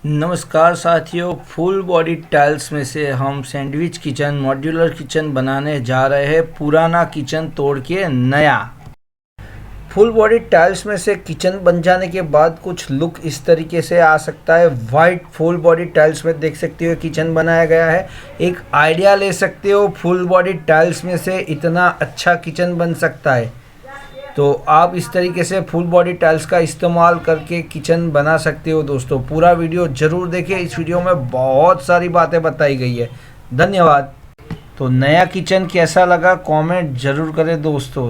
नमस्कार साथियों, full body tiles में से हम सैंडविच किचन मॉड्यूलर किचन बनाने जा रहे हैं। पुराना किचन तोड़ के नया। फुल बॉडी टाइल्स में से किचन बन जाने के बाद कुछ लुक इस तरीके से आ सकता है। वाइट फुल बॉडी टाइल्स में देख सकते हो किचन बनाया गया है। एक आइडिया ले सकते हो, फुल बॉडी टाइल्स में से इतना अच्छा किचन बन सकता है। तो आप इस तरीके से फुल बॉडी टाइल्स का इस्तेमाल करके किचन बना सकते हो। दोस्तों पूरा वीडियो ज़रूर देखें, इस वीडियो में बहुत सारी बातें बताई गई है। धन्यवाद। तो नया किचन कैसा लगा कमेंट ज़रूर करें दोस्तों।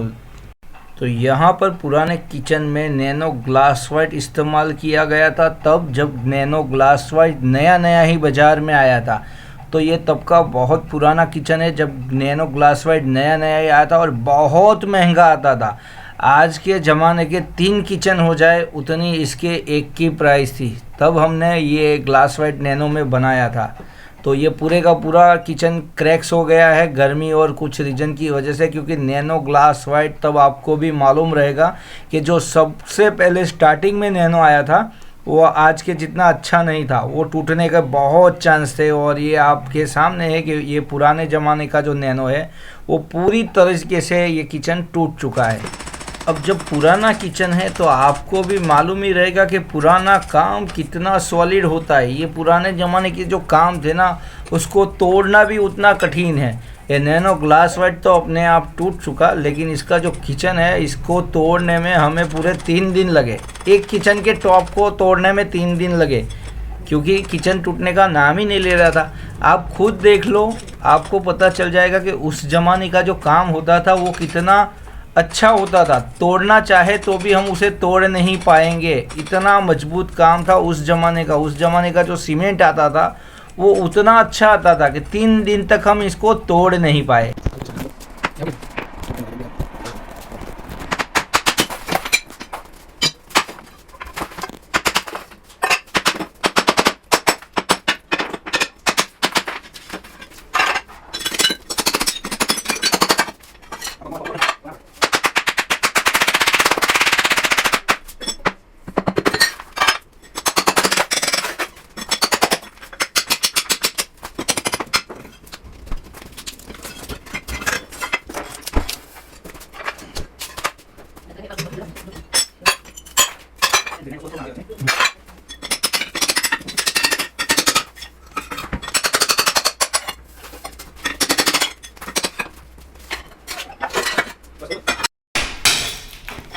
तो यहाँ पर पुराने किचन में नैनो ग्लास वाइट इस्तेमाल किया गया था, तब जब नैनो ग्लास वाइट नया नया ही बाज़ार में आया था। तो ये तब का बहुत पुराना किचन है जब नैनो ग्लास वाइट नया नया ही आया था और बहुत महंगा आता था। आज के ज़माने के 3 किचन हो जाए उतनी इसके एक की प्राइस थी। तब हमने ये ग्लास वाइट नैनो में बनाया था। तो ये पूरे का पूरा किचन क्रैक्स हो गया है गर्मी और कुछ रीजन की वजह से, क्योंकि नैनो ग्लास वाइट तब आपको भी मालूम रहेगा कि जो सबसे पहले स्टार्टिंग में नैनो आया था वो आज के जितना अच्छा नहीं था, वो टूटने का बहुत चांस थे। और ये आपके सामने है कि ये पुराने ज़माने का जो नैनो है वो पूरी तरीके से ये किचन टूट चुका है। अब जब पुराना किचन है तो आपको भी मालूम ही रहेगा कि पुराना काम कितना सॉलिड होता है। ये पुराने ज़माने के जो काम थे ना, उसको तोड़ना भी उतना कठिन है। ये नैनो ग्लास वाइट तो अपने आप टूट चुका, लेकिन इसका जो किचन है इसको तोड़ने में हमें पूरे 3 दिन लगे। एक किचन के टॉप को तोड़ने में 3 दिन लगे, क्योंकि किचन टूटने का नाम ही नहीं ले रहा था। आप खुद देख लो, आपको पता चल जाएगा कि उस ज़माने का जो काम होता था वो कितना अच्छा होता था। तोड़ना चाहे तो भी हम उसे तोड़ नहीं पाएंगे, इतना मजबूत काम था उस ज़माने का। उस ज़माने का जो सीमेंट आता था वो उतना अच्छा आता था कि 3 दिन तक हम इसको तोड़ नहीं पाए।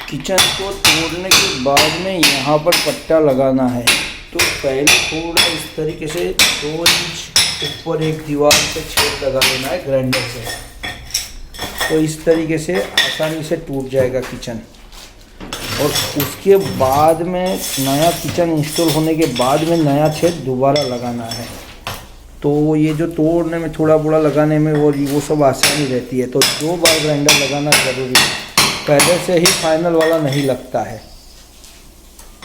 किचन को तोड़ने के बाद में यहाँ पर पट्टा लगाना है। तो पहले थोड़ा इस तरीके से 2 इंच ऊपर एक दीवार पे छेद लगा लेना है ग्राइंडर से। तो इस तरीके से आसानी से टूट जाएगा किचन। और उसके बाद में नया किचन इंस्टॉल होने के बाद में नया छेद दोबारा लगाना है। तो ये जो तोड़ने में थोड़ा बड़ा लगाने में वो सब आसानी रहती है। तो 2 बार ग्राइंडर लगाना ज़रूरी है, पहले से ही फाइनल वाला नहीं लगता है।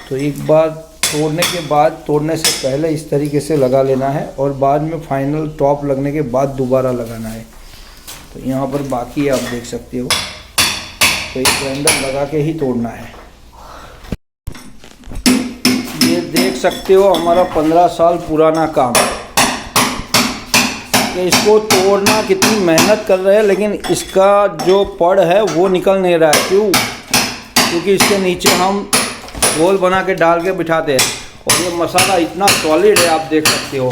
तो एक बार तोड़ने के बाद, तोड़ने से पहले इस तरीके से लगा लेना है और बाद में फाइनल टॉप लगने के बाद दोबारा लगाना है। तो यहाँ पर बाकी आप देख सकते हो। तो एक ग्राइंडर लगा के ही तोड़ना है। ये देख सकते हो हमारा 15 साल पुराना काम। कि इसको तोड़ना कितनी मेहनत कर रहे हैं, लेकिन इसका जो पड़ है वो निकल नहीं रहा है। क्यों? क्योंकि इसके नीचे हम गोल बना के डाल के बिठाते हैं और ये मसाला इतना सॉलिड है, आप देख सकते हो।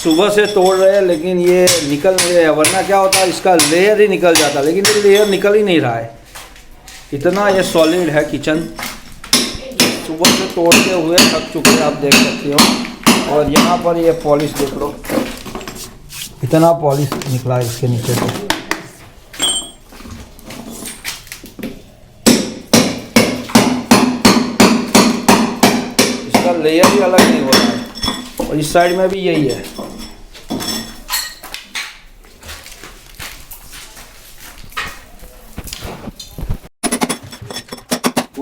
सुबह से तोड़ रहे हैं लेकिन ये निकल नहीं रहा है, वरना क्या होता है इसका लेयर ही निकल जाता, लेकिन ये लेयर निकल ही नहीं रहा है। इतना ये सॉलिड है किचन। सुबह से तोड़ते हुए थक चुके हैं, आप देख सकते हो। और यहाँ पर ये पॉलिश देख लो, इतना पॉलिश निकला है इसके नीचे से। इसका लेयर भी अलग नहीं हो रहा है। और इस साइड में भी यही है।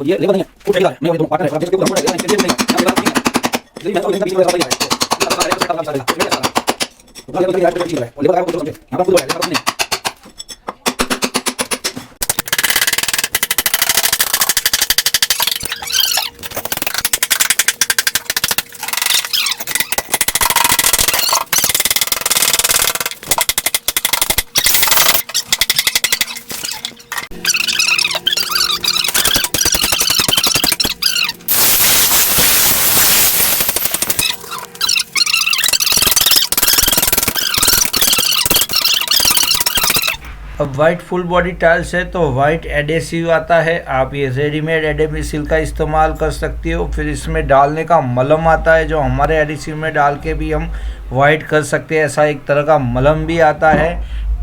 ये लेबर नहीं है, वो चाहिए मैं वो पार्टनर है, आप देखो नंबर है, इसके लिए नहीं है, मैं तो बीच में सवाल है, तो लेबर का चीज है, और लेबर का कुछ समझे, यहां पर कुछ है, लेबर नहीं। अब वाइट फुल बॉडी टाइल्स है तो वाइट एडेसिव आता है, आप ये रेडीमेड एडेसिव का इस्तेमाल कर सकते हो। फिर इसमें डालने का मलम आता है जो हमारे एडेसिव में डाल के भी हम वाइट कर सकते हैं, ऐसा एक तरह का मलम भी आता है।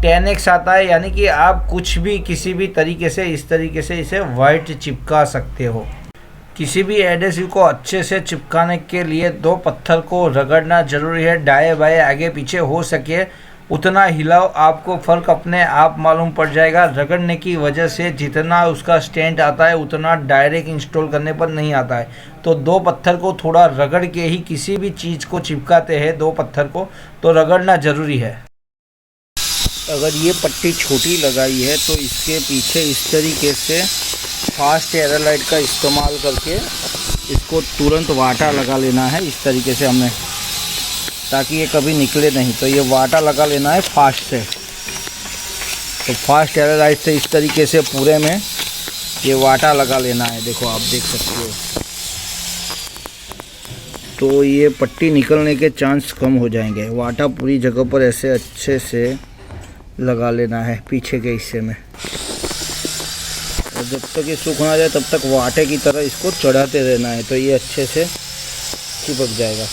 10x आता है, यानी कि आप कुछ भी किसी भी तरीके से इस तरीके से इसे वाइट चिपका सकते हो। किसी भी एडेसिव को अच्छे से चिपकाने के लिए दो पत्थर को रगड़ना ज़रूरी है, दाएं बाएं आगे पीछे हो सके उतना हिलाओ, आपको फ़र्क अपने आप मालूम पड़ जाएगा। रगड़ने की वजह से जितना उसका स्टैंड आता है उतना डायरेक्ट इंस्टॉल करने पर नहीं आता है। तो दो पत्थर को थोड़ा रगड़ के ही किसी भी चीज़ को चिपकाते हैं, दो पत्थर को तो रगड़ना ज़रूरी है। अगर ये पट्टी छोटी लगाई है तो इसके पीछे इस तरीके से फास्ट एयरलाइट का इस्तेमाल करके इसको तुरंत वाटा लगा लेना है, इस तरीके से हमें, ताकि ये कभी निकले नहीं। तो ये वाटा लगा लेना है फास्ट से, तो फास्ट एयरलाइट से इस तरीके से पूरे में ये वाटा लगा लेना है। देखो आप देख सकते हो, तो ये पट्टी निकलने के चांस कम हो जाएंगे। वाटा पूरी जगह पर ऐसे अच्छे से लगा लेना है पीछे के हिस्से में, और जब तक ये सूख ना जाए तब तक वाटे की तरह इसको चढ़ाते रहना है, तो ये अच्छे से चिपक जाएगा।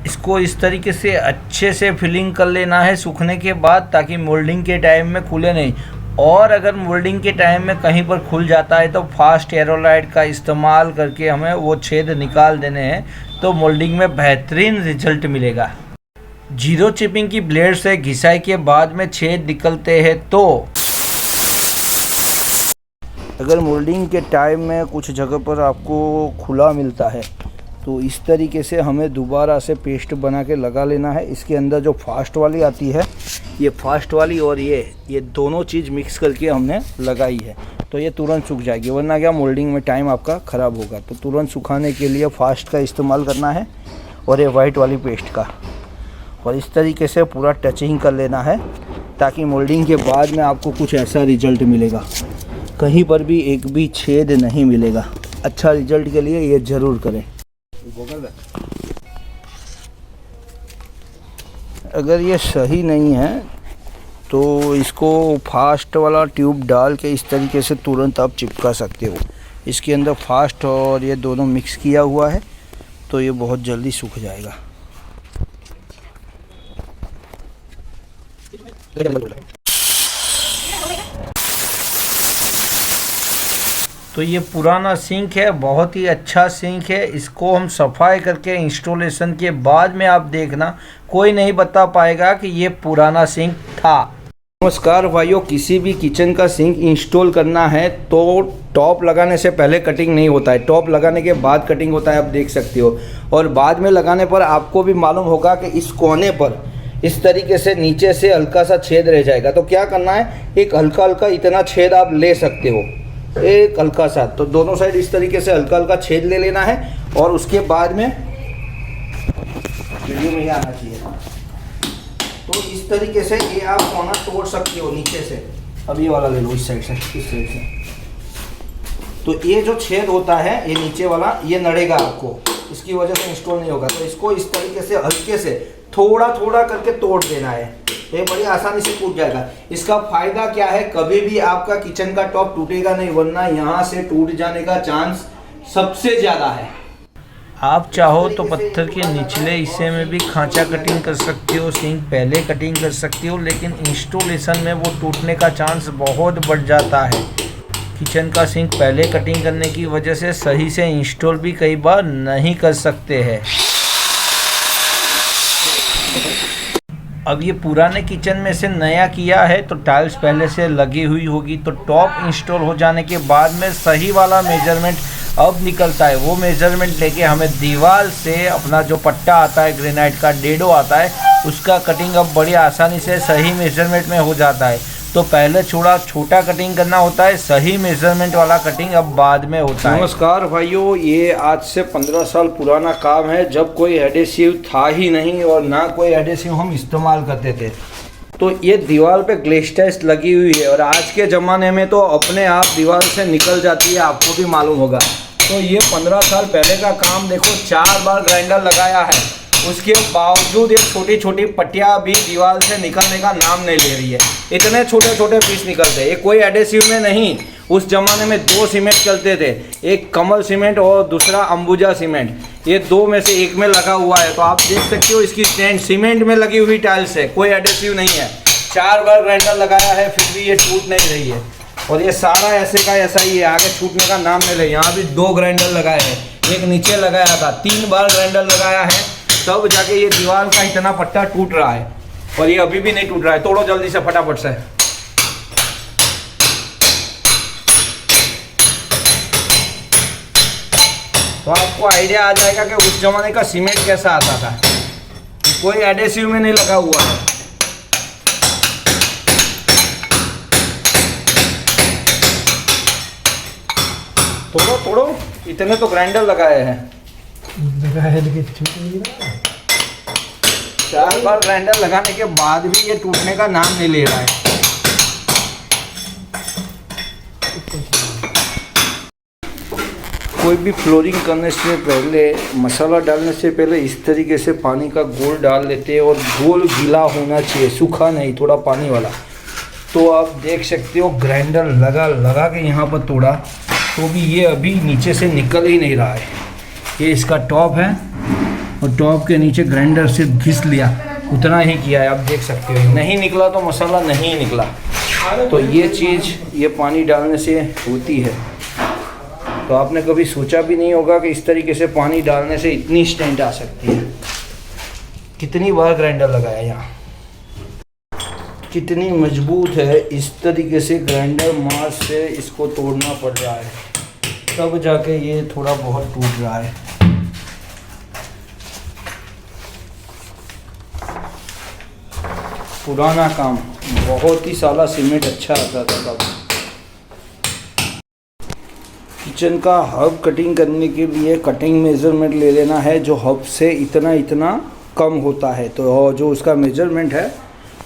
इसको इस तरीके से अच्छे से फिलिंग कर लेना है सूखने के बाद, ताकि मोल्डिंग के टाइम में खुले नहीं। और अगर मोल्डिंग के टाइम में कहीं पर खुल जाता है तो फास्ट एयरोलाइट का इस्तेमाल करके हमें वो छेद निकाल देने हैं, तो मोल्डिंग में बेहतरीन रिजल्ट मिलेगा। जीरो चिपिंग की ब्लेड से घिसाई के बाद में छेद निकलते हैं, तो अगर मोल्डिंग के टाइम में कुछ जगह पर आपको खुला मिलता है तो इस तरीके से हमें दोबारा से पेस्ट बना के लगा लेना है। इसके अंदर जो फास्ट वाली आती है, ये फास्ट वाली और ये दोनों चीज़ मिक्स करके हमने लगाई है, तो ये तुरंत सूख जाएगी, वरना क्या मोल्डिंग में टाइम आपका ख़राब होगा। तो तुरंत सुखाने के लिए फास्ट का इस्तेमाल करना है और ये वाइट वाली पेस्ट का, और इस तरीके से पूरा टचिंग कर लेना है, ताकि मोल्डिंग के बाद में आपको कुछ ऐसा रिजल्ट मिलेगा, कहीं पर भी एक भी छेद नहीं मिलेगा। अच्छा रिजल्ट के लिए ये ज़रूर करें। अगर ये सही नहीं है तो इसको फास्ट वाला ट्यूब डाल के इस तरीके से तुरंत आप चिपका सकते हो। इसके अंदर फास्ट और ये दोनों मिक्स किया हुआ है, तो ये बहुत जल्दी सूख जाएगा। तो ये पुराना सिंक है, बहुत ही अच्छा सिंक है। इसको हम सफाई करके इंस्टॉलेशन के बाद में आप देखना, कोई नहीं बता पाएगा कि ये पुराना सिंक था। नमस्कार भाइयों, किसी भी किचन का सिंक इंस्टॉल करना है तो टॉप लगाने से पहले कटिंग नहीं होता है, टॉप लगाने के बाद कटिंग होता है, आप देख सकते हो। और बाद में लगाने पर आपको भी मालूम होगा कि इस कोने पर इस तरीके से नीचे से हल्का सा छेद रह जाएगा। तो क्या करना है, एक हल्का हल्का इतना छेद आप ले सकते हो, एक हल्का सा, तो दोनों साइड इस तरीके से हल्का हल्का छेद ले लेना है। और उसके बाद में वीडियो में ही आना चाहिए, तो इस तरीके से ये आप कोना तोड़ सकते हो नीचे से। अब ये वाला ले लो, इस साइड से, इस साइड से। तो ये जो छेद होता है ये नीचे वाला, ये नड़ेगा आपको, इसकी वजह से इंस्टॉल नहीं होगा। तो इसको इस तरीके से हल्के से थोड़ा थोड़ा करके तोड़ देना है, ये बड़ी आसानी से टूट जाएगा। इसका फायदा क्या है, कभी भी आपका किचन का टॉप टूटेगा नहीं, वरना यहाँ से टूट जाने का चांस सबसे ज़्यादा है। आप चाहो तो पत्थर के निचले हिस्से में भी खांचा कटिंग कर सकते हो, सिंक पहले कटिंग कर सकते हो, लेकिन इंस्टॉलेशन में वो टूटने का चांस बहुत बढ़ जाता है। किचन का सिंक पहले कटिंग करने की वजह से सही से इंस्टॉल भी कई बार नहीं कर सकते हैं। अब ये पुराने किचन में से नया किया है तो टाइल्स पहले से लगी हुई होगी, तो टॉप इंस्टॉल हो जाने के बाद में सही वाला मेजरमेंट अब निकलता है। वो मेजरमेंट लेके हमें दीवार से अपना जो पट्टा आता है, ग्रेनाइट का डेडो आता है, उसका कटिंग अब बड़ी आसानी से सही मेजरमेंट में हो जाता है। तो पहले थोड़ा छोटा कटिंग करना होता है, सही मेजरमेंट वाला कटिंग अब बाद में होता है। नमस्कार भाइयों, ये आज से 15 साल पुराना काम है, जब कोई एडेसिव था ही नहीं और ना कोई एडेसिव हम इस्तेमाल करते थे। तो ये दीवार पे ग्लेस्टाइस लगी हुई है और आज के ज़माने में तो अपने आप दीवार से निकल जाती है, आपको भी मालूम होगा। तो ये 15 साल पहले का काम देखो, 4 बार ग्राइंडर लगाया है, उसके बावजूद ये छोटी छोटी पट्टियाँ भी दीवार से निकलने का नाम नहीं ले रही है। इतने छोटे छोटे पीस निकलते हैं। ये कोई एडेसिव में नहीं, उस ज़माने में 2 सीमेंट चलते थे, एक कमल सीमेंट और दूसरा अंबुजा सीमेंट। ये 2 में से एक में लगा हुआ है। तो आप देख सकते हो इसकी स्टैंड सीमेंट में लगी हुई टाइल्स है, कोई एडेसिव नहीं है। 4 बार ग्राइंडर लगाया है फिर भी ये टूट नहीं रही है। और ये सारा ऐसे का ऐसा ही है, आगे छूटने का नाम नहीं ले। यहाँ भी 2 ग्राइंडर लगाए हैं, एक नीचे लगाया था, 3 बार ग्राइंडर लगाया है, तब जाके ये दीवार का इतना पट्टा टूट रहा है। और ये अभी भी नहीं टूट रहा है। तोड़ो जल्दी से फटाफट से। तो आपको आइडिया आ जाएगा कि उस जमाने का सीमेंट कैसा आता था। कोई एडेसिव में नहीं लगा हुआ है। तोड़ो तोड़ो, इतने तो ग्राइंडर लगाए हैं। लेकिन छूट नहीं रहा। 4 बार ग्राइंडर लगाने के बाद भी ये टूटने का नाम नहीं ले रहा है। कोई भी फ्लोरिंग करने से पहले, मसाला डालने से पहले इस तरीके से पानी का घोल डाल लेते हैं। और घोल गीला होना चाहिए, सूखा नहीं, थोड़ा पानी वाला। तो आप देख सकते हो ग्राइंडर लगा के यहाँ पर तोड़ा तो भी ये अभी नीचे से निकल ही नहीं रहा है। ये इसका टॉप है और टॉप के नीचे ग्राइंडर से घिस लिया, उतना ही किया है। आप देख सकते हो नहीं निकला तो मसाला नहीं निकला। तो ये चीज़ ये पानी डालने से होती है। तो आपने कभी सोचा भी नहीं होगा कि इस तरीके से पानी डालने से इतनी स्ट्रेंथ आ सकती है। कितनी बार ग्राइंडर लगाया यहाँ, कितनी मजबूत है। इस तरीके से ग्राइंडर मार से इसको तोड़ना पड़ रहा है, तब जाके ये थोड़ा बहुत टूट रहा है। पुराना काम, बहुत ही साला सीमेंट अच्छा आता था तब। किचन का हब कटिंग करने के लिए कटिंग मेज़रमेंट ले लेना है, जो हब से इतना इतना कम होता है। तो जो उसका मेज़रमेंट है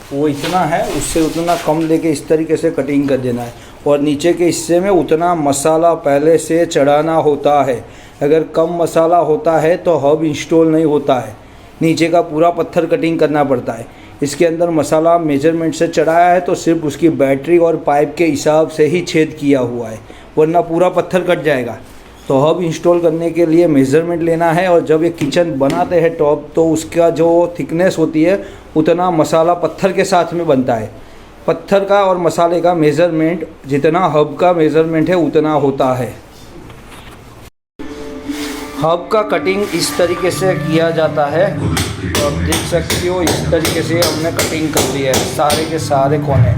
वो इतना है, उससे उतना कम लेके इस तरीके से कटिंग कर देना है। और नीचे के हिस्से में उतना मसाला पहले से चढ़ाना होता है। अगर कम मसाला होता है तो हब इंस्टॉल नहीं होता है, नीचे का पूरा पत्थर कटिंग करना पड़ता है। इसके अंदर मसाला मेजरमेंट से चढ़ाया है तो सिर्फ उसकी बैटरी और पाइप के हिसाब से ही छेद किया हुआ है, वरना पूरा पत्थर कट जाएगा। तो हब इंस्टॉल करने के लिए मेज़रमेंट लेना है। और जब ये किचन बनाते हैं टॉप, तो उसका जो थिकनेस होती है उतना मसाला पत्थर के साथ में बनता है। पत्थर का और मसाले का मेज़रमेंट जितना हब का मेज़रमेंट है उतना होता है। हब का कटिंग इस तरीके से किया जाता है। तो आप देख सकते हो इस तरीके से हमने कटिंग कर दी है सारे के सारे कोने।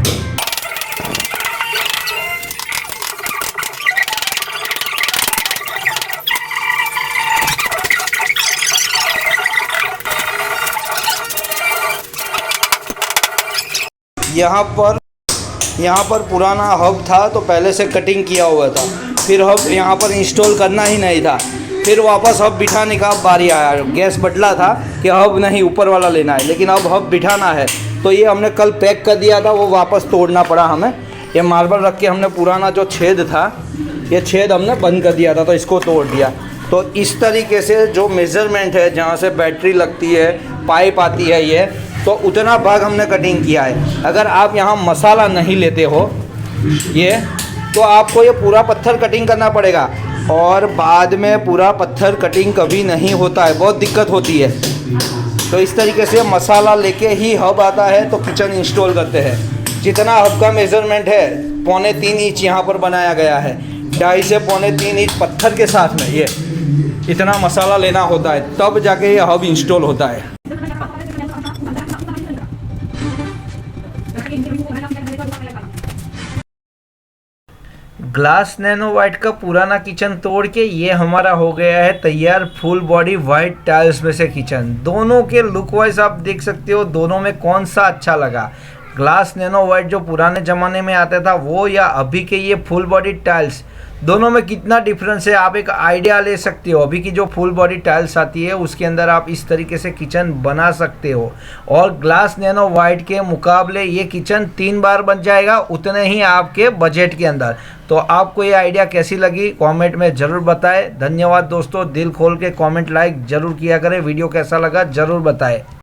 यहाँ पर पुराना हब था तो पहले से कटिंग किया हुआ था, फिर हब यहाँ पर इंस्टॉल करना ही नहीं था। फिर वापस हब बिठाने का बारी आया, गैस बदला था कि हब नहीं ऊपर वाला लेना है, लेकिन अब हब बिठाना है। तो ये हमने कल पैक कर दिया था, वो वापस तोड़ना पड़ा हमें। ये मार्बल रख के हमने पुराना जो छेद था, ये छेद हमने बंद कर दिया था, तो इसको तोड़ दिया। तो इस तरीके से जो मेज़रमेंट है, जहाँ से बैटरी लगती है, पाइप आती है, ये तो उतना भाग हमने कटिंग किया है। अगर आप यहाँ मसाला नहीं लेते हो ये, तो आपको ये पूरा पत्थर कटिंग करना पड़ेगा। और बाद में पूरा पत्थर कटिंग कभी नहीं होता है, बहुत दिक्कत होती है। तो इस तरीके से मसाला लेके ही हब आता है तो किचन इंस्टॉल करते हैं। जितना हब का मेज़रमेंट है 3.25 इंच यहाँ पर बनाया गया है, 2.5 से 3.25 इंच पत्थर के साथ में ये इतना मसाला लेना होता है, तब जाके ये हब इंस्टॉल होता है। ग्लास नैनो वाइट का पुराना किचन तोड़ के ये हमारा हो गया है तैयार फुल बॉडी वाइट टाइल्स में से किचन। दोनों के लुक वाइज आप देख सकते हो दोनों में कौन सा अच्छा लगा। ग्लास नैनो वाइट जो पुराने ज़माने में आता था वो या अभी के ये फुल बॉडी टाइल्स, दोनों में कितना डिफरेंस है आप एक आइडिया ले सकते हो। अभी की जो फुल बॉडी टाइल्स आती है उसके अंदर आप इस तरीके से किचन बना सकते हो और ग्लास नैनो वाइट के मुकाबले ये किचन 3 बार बन जाएगा उतने ही आपके बजट के अंदर। तो आपको ये आइडिया कैसी लगी कमेंट में ज़रूर बताएं। धन्यवाद दोस्तों, दिल खोल के कमेंट लाइक ज़रूर किया करें। वीडियो कैसा लगा ज़रूर बताएं।